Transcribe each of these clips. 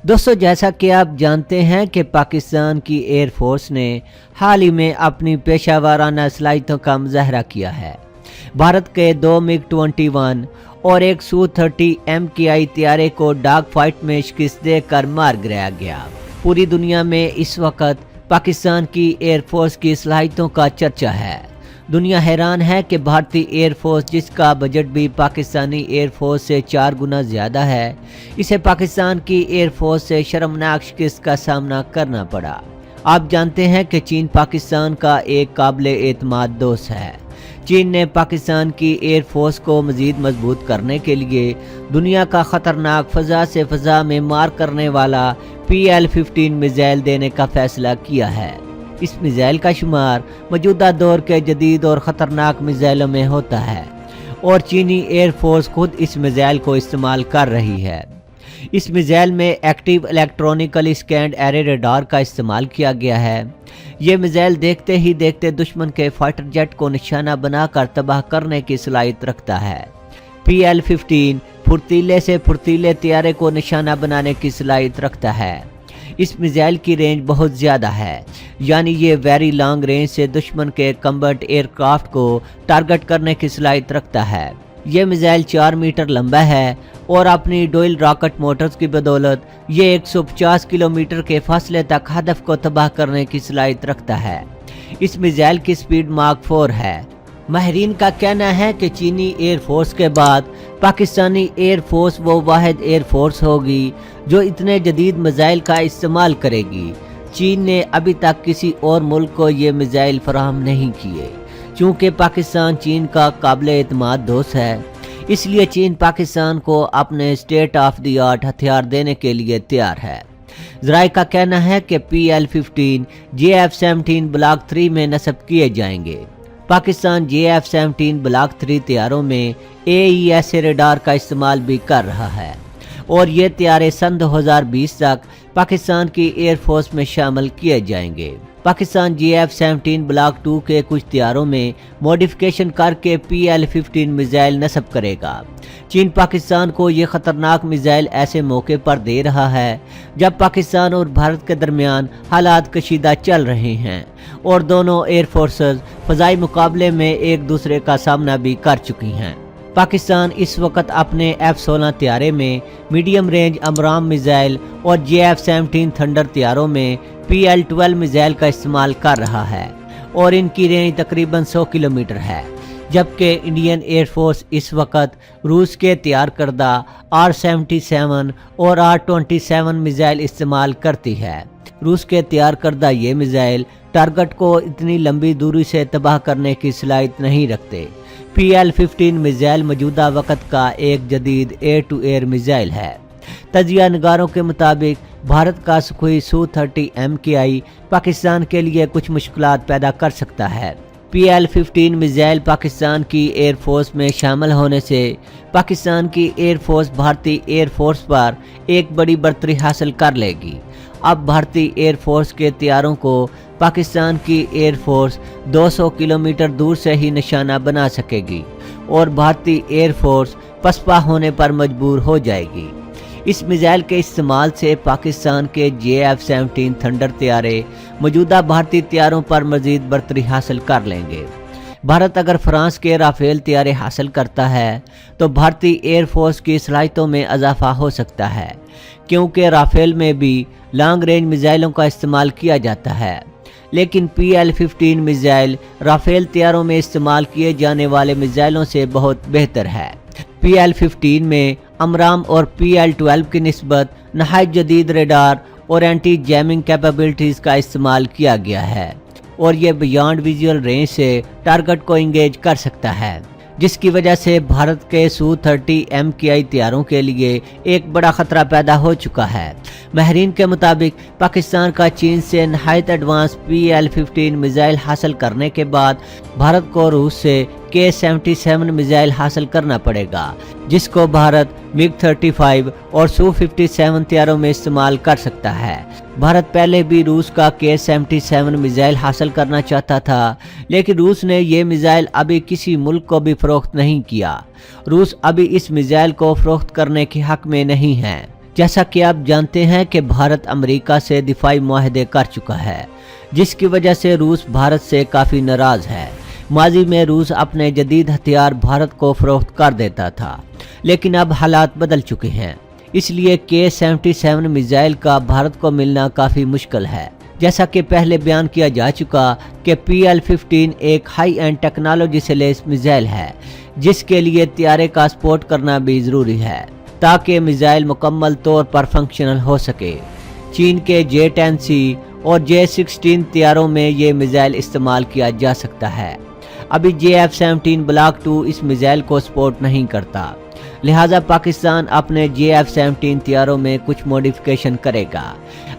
दोस्तों, जैसा कि आप जानते हैं कि पाकिस्तान की एयर फोर्स ने हाल ही में अपनी पेशा वाराना सलाहियतों का मुजाहरा किया है। भारत के 2 MiG-21 और एक Su-30 MKI तैयारे को डाग फाइट में शिकस्त देकर मार गिराया गया। पूरी दुनिया में इस वक्त पाकिस्तान की एयरफोर्स की सलाहियतों का चर्चा है। दुनिया हैरान है कि भारतीय एयरफोर्स, जिसका बजट भी पाकिस्तानी एयरफोर्स से 4 गुना ज़्यादा है, इसे पाकिस्तान की एयरफोर्स से शर्मनाक शिकस्त का सामना करना पड़ा। आप जानते हैं कि चीन पाकिस्तान का एक काबिल एतमाद दोस्त है। चीन ने पाकिस्तान की एयरफोर्स को मज़ीद मजबूत करने के लिए दुनिया का ख़तरनाक फ़ज़ा से फ़ज़ा में मार करने वाला PL-15 मिज़ाइल देने का फ़ैसला किया है। इस मिज़ाइल का शुमार मौजूदा दौर के जदीद और ख़तरनाक मिज़ाइलों में होता है और चीनी एयरफोर्स खुद इस मिज़ाइल को इस्तेमाल कर रही है। इस मिज़ाइल में active electronically scanned array radar का इस्तेमाल किया गया है। ये मिज़ाइल देखते ही देखते दुश्मन के फाइटर जेट को निशाना बनाकर तबाह करने की सलाहियत रखता है। PL-15 फुर्तीले से फुर्तीले तैयारे को निशाना बनाने की सलाहियत रखता है। इस मिज़ाइल की रेंज बहुत ज़्यादा है, यानी ये वेरी लॉन्ग रेंज से दुश्मन के कम्बैट एयरक्राफ्ट को टारगेट करने की सलाहियत रखता है। ये मिज़ाइल 4 मीटर लंबा है और अपनी डुअल रॉकेट मोटर्स की बदौलत ये 150 किलोमीटर के फासले तक हदफ को तबाह करने की सलाहियत रखता है। इस मिज़ाइल की स्पीड माक 4 है। माहिरीन का कहना है कि चीनी एयरफोर्स के बाद पाकिस्तानी एयरफोर्स वो वाहिद एयरफोर्स होगी जो इतने जदीद मिज़ाइल का इस्तेमाल करेगी। चीन ने अभी तक किसी और मुल्क को ये मिज़ाइल फराहम नहीं किए। चूँकि पाकिस्तान चीन का काबिल एतमाद दोस्त है, इसलिए चीन पाकिस्तान को अपने स्टेट ऑफ द आर्ट हथियार देने के लिए तैयार है। ज़राए का कहना है कि PL-15 JF-17 ब्लॉक 3 में नस्ब किए जाएंगे। पाकिस्तान JF-17 ब्लॉक 3 तैयारों में AESA रडार का इस्तेमाल भी कर रहा है और ये तैयारे सन 2020 तक पाकिस्तान की एयरफोर्स में शामिल किए जाएंगे। पाकिस्तान JF-17 ब्लॉक 2 के कुछ तैयारों में मॉडिफिकेशन करके PL-15 मिज़ाइल नस्ब करेगा। चीन पाकिस्तान को ये ख़तरनाक मिज़ाइल ऐसे मौके पर दे रहा है जब पाकिस्तान और भारत के दरमियान हालात कशीदा चल रहे हैं और दोनों एयरफोर्सेस फ़ज़ाई मुकाबले में एक दूसरे का सामना भी कर चुकी हैं। पाकिस्तान इस वक्त अपने F-16 तैयारे में मीडियम रेंज अमराम मिज़ाइल और JF-17 थंडर तैयारों में PL-12 मिज़ाइल का इस्तेमाल कर रहा है और इनकी रेंज तकरीबन 100 किलोमीटर है, जबकि इंडियन एयरफोर्स इस वक्त रूस के तैयार करदा R-77 और R-27 मिज़ाइल इस्तेमाल करती है। रूस के तैयार करदा ये मिज़ाइल टारगेट को इतनी लंबी दूरी से तबाह करने की सलाहियत नहीं रखते। PL-15 मिज़ाइल मौजूदा वक़्त का एक जदीद एयर टू एयर मिज़ाइल है। तजिया नगारों के मुताबिक भारत का सुखोई Su-30 MKI पाकिस्तान के लिए कुछ मुश्किलात पैदा कर सकता है। PL-15 मिज़ाइल पाकिस्तान की एयरफोर्स में शामिल होने से पाकिस्तान की एयरफोर्स भारतीय एयरफोर्स पर एक बड़ी बढ़तरी हासिल कर लेगी। अब भारतीय एयरफोर्स के तैयारों को पाकिस्तान की एयरफोर्स 200 किलोमीटर दूर से ही निशाना बना सकेगी और भारतीय एयरफोर्स पसपा होने पर मजबूर हो जाएगी। इस मिज़ाइल के इस्तेमाल से पाकिस्तान के JF-17 थंडर तैयारे मौजूदा भारतीय तैयारों पर मज़ीद बढ़तरी हासिल कर लेंगे। भारत अगर फ्रांस के राफेल तैयारे हासिल करता है तो भारतीय एयरफोर्स की सलाहियतों में इजाफा हो सकता है, क्योंकि राफेल में भी लॉन्ग रेंज मिज़ाइलों का इस्तेमाल किया जाता है। लेकिन PL-15 मिज़ाइल राफेल तैयारों में इस्तेमाल किए जाने वाले मिज़ाइलों से बहुत बेहतर है। PL-15 में अमराम और PL-12 की निस्बत नहायत जदीद रडार और एंटी जैमिंग कैपेबिलिटीज़ का इस्तेमाल किया गया है और ये बियॉन्ड विजुअल रेंज से टारगेट को इंगेज कर सकता है, जिसकी वजह से भारत के Su-30 MKI तैयारों के लिए एक बड़ा ख़तरा पैदा हो चुका है। माहिरीन के मुताबिक पाकिस्तान का चीन से नहायत एडवांस PL-15 मिज़ाइल हासिल करने के बाद भारत को रूस से K-77 मिज़ाइल हासिल करना पड़ेगा, जिसको भारत MiG-35 और Su-57 तैयारों में इस्तेमाल कर सकता है। भारत पहले भी रूस का K-77 मिज़ाइल हासिल करना चाहता था, लेकिन रूस ने ये मिज़ाइल अभी किसी मुल्क को भी फ़रोख्त नहीं किया। रूस अभी इस मिज़ाइल को फ़रोख्त करने के हक़ में नहीं है। जैसा कि आप जानते हैं कि भारत अमेरिका से दिफाई मुआहदे कर चुका है, जिसकी वजह से रूस भारत से काफ़ी नाराज़ है। माजी में रूस अपने जदीद हथियार भारत को फरोख्त कर देता था, लेकिन अब हालात बदल चुके हैं, इसलिए K-77 मिसाइल का भारत को मिलना काफ़ी मुश्किल है। जैसा कि पहले बयान किया जा चुका कि PL-15 एक हाई एंड टेक्नोलॉजी से लैस मिसाइल है, जिसके लिए तैयारे का सपोर्ट करना भी ज़रूरी है ताकि मिसाइल मुकम्मल तौर पर फंक्शनल हो सके। चीन के J-10C और J-16 तैयारों में ये मिसाइल इस्तेमाल किया जा सकता है। अभी JF-17 ब्लॉक 2 इस मिसाइल को सपोर्ट नहीं करता, लिहाजा पाकिस्तान अपने JF-17 तैयारों में कुछ मॉडिफिकेशन करेगा।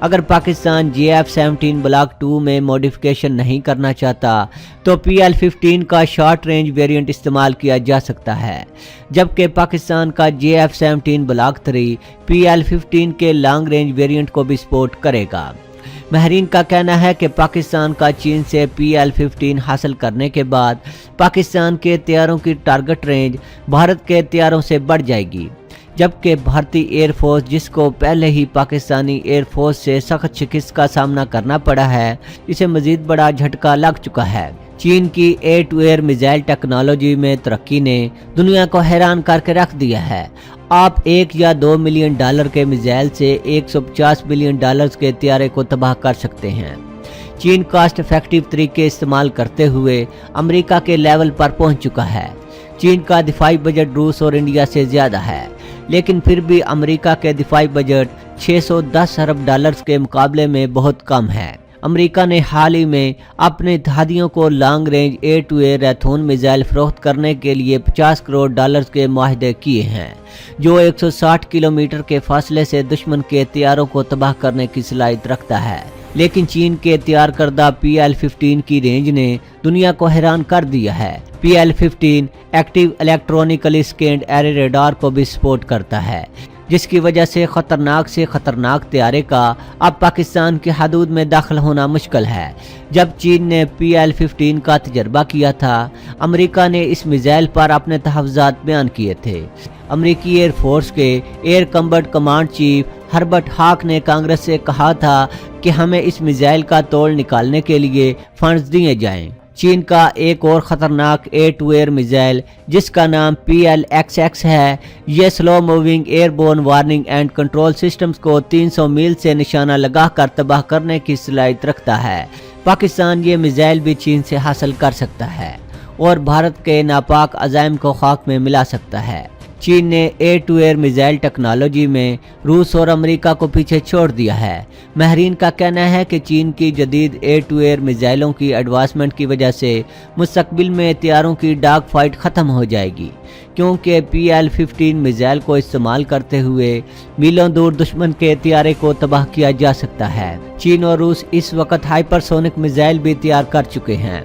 अगर पाकिस्तान JF-17 ब्लॉक 2 में मॉडिफिकेशन नहीं करना चाहता तो PL-15 का शॉर्ट रेंज वेरिएंट इस्तेमाल किया जा सकता है, जबकि पाकिस्तान का JF-17 ब्लॉक 3 PL-15 के लॉन्ग रेंज वेरिएंट को भी सपोर्ट करेगा। महरीन का कहना है कि पाकिस्तान का चीन से PL-15 हासिल करने के बाद पाकिस्तान के तैयारों की टारगेट रेंज भारत के तैयारों से बढ़ जाएगी, जबकि भारतीय एयरफोर्स, जिसको पहले ही पाकिस्तानी एयरफोर्स से सख्त शिकस्त का सामना करना पड़ा है, इसे मजीद बड़ा झटका लग चुका है। चीन की air to air missile technology में तरक्की ने दुनिया को हैरान करके रख दिया है। आप $1 या $2 मिलियन के मिसाइल से $150 बिलियन के तैयारे को तबाह कर सकते हैं। चीन कास्ट इफेक्टिव तरीके इस्तेमाल करते हुए अमेरिका के लेवल पर पहुंच चुका है। चीन का दिफाई बजट रूस और इंडिया से ज़्यादा है, लेकिन फिर भी अमेरिका के दिफाई बजट $610 अरब के मुकाबले में बहुत कम है। अमेरिका ने हाल ही में अपने इत्तेहादियों को long range air to air Raytheon missile फरोख्त करने के लिए $50 करोड़ के मुआहदे किए हैं, जो 160 किलोमीटर के फासले से दुश्मन के तैयारों को तबाह करने की सलाहियत रखता है। लेकिन चीन के तैयार करदा PL-15 की रेंज ने दुनिया को हैरान कर दिया है। PL-15 active electronically scanned array radar को भी सपोर्ट करता है, जिसकी वजह से खतरनाक से खतरनाक तैयारे का अब पाकिस्तान की हदूद में दाखिल होना मुश्किल है। जब चीन ने PL-15 का तजर्बा किया था, अमेरिका ने इस मिसाइल पर अपने तहफ़्ज़ात बयान किए थे। अमेरिकी एयर फोर्स के air combat command chief Herbert हाक ने कांग्रेस से कहा था कि हमें इस मिसाइल का तोड़ निकालने के लिए फंड्स दिए जाएं। चीन का एक और ख़तरनाक एयर टू एयर मिसाइल, जिसका नाम PLXX है, ये slow moving airborne warning and control systems को 300 मील से निशाना लगाकर तबाह करने की सलाहियत रखता है। पाकिस्तान ये मिसाइल भी चीन से हासिल कर सकता है और भारत के नापाक अज़ाइम को खाक में मिला सकता है। चीन ने air to air missile technology में रूस और अमेरिका को पीछे छोड़ दिया है। महरीन का कहना है कि चीन की जदीद एयर टू एयर मिसाइलों की एडवांसमेंट की वजह से मुस्तकबिल में तैयारों की डाग फाइट ख़त्म हो जाएगी, क्योंकि PL-15 मिसाइल को इस्तेमाल करते हुए मीलों दूर दुश्मन के तैयारे को तबाह किया जा सकता है। चीन और रूस इस वक्त हाइपरसोनिक मिसाइल भी तैयार कर चुके हैं।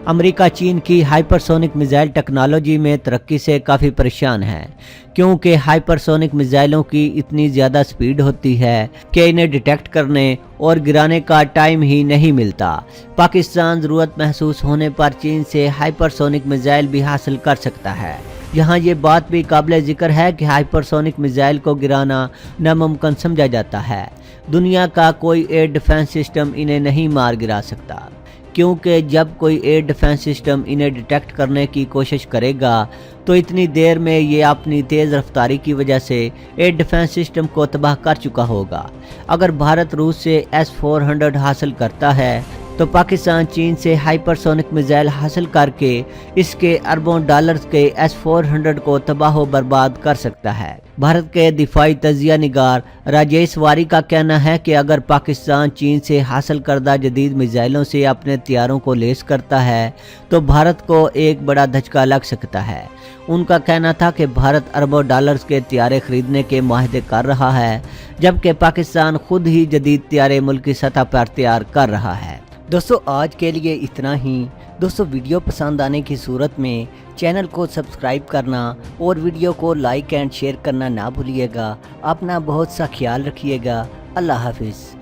अमेरिका चीन की हाइपरसोनिक मिसाइल टेक्नोलॉजी में तरक्की से काफ़ी परेशान है, क्योंकि हाइपरसोनिक मिसाइलों की इतनी ज़्यादा स्पीड होती है कि इन्हें डिटेक्ट करने और गिराने का टाइम ही नहीं मिलता। पाकिस्तान ज़रूरत महसूस होने पर चीन से हाइपरसोनिक मिसाइल भी हासिल कर सकता है। यहाँ ये बात भी काबिल ज़िक्र है कि हाइपरसोनिक मिसाइल को गिराना नामुमकिन समझा जाता है। दुनिया का कोई एयर डिफेंस सिस्टम इन्हें नहीं मार गिरा सकता, क्योंकि जब कोई एयर डिफेंस सिस्टम इन्हें डिटेक्ट करने की कोशिश करेगा तो इतनी देर में ये अपनी तेज़ रफ्तारी की वजह से एयर डिफेंस सिस्टम को तबाह कर चुका होगा। अगर भारत रूस से S-400 हासिल करता है तो पाकिस्तान चीन से हाइपरसोनिक मिसाइल हासिल करके इसके अरबों डॉलर्स के S-400 को तबाह व बर्बाद कर सकता है। भारत के दिफाई तजिया निगार राजेश वारी का कहना है कि अगर पाकिस्तान चीन से हासिल करदा जदीद मिसाइलों से अपने तैयारों को लेस करता है तो भारत को एक बड़ा धचका लग सकता है। उनका कहना था कि भारत अरबों डॉलर्स के तैयारे खरीदने के मुआहदे कर रहा है, जबकि पाकिस्तान खुद ही जदीद तैयारे मुल्क की सतह पर तैयार कर रहा है। दोस्तों, आज के लिए इतना ही। दोस्तों, वीडियो पसंद आने की सूरत में चैनल को सब्सक्राइब करना और वीडियो को लाइक एंड शेयर करना ना भूलिएगा। अपना बहुत सा ख्याल रखिएगा। अल्लाह हाफिज़।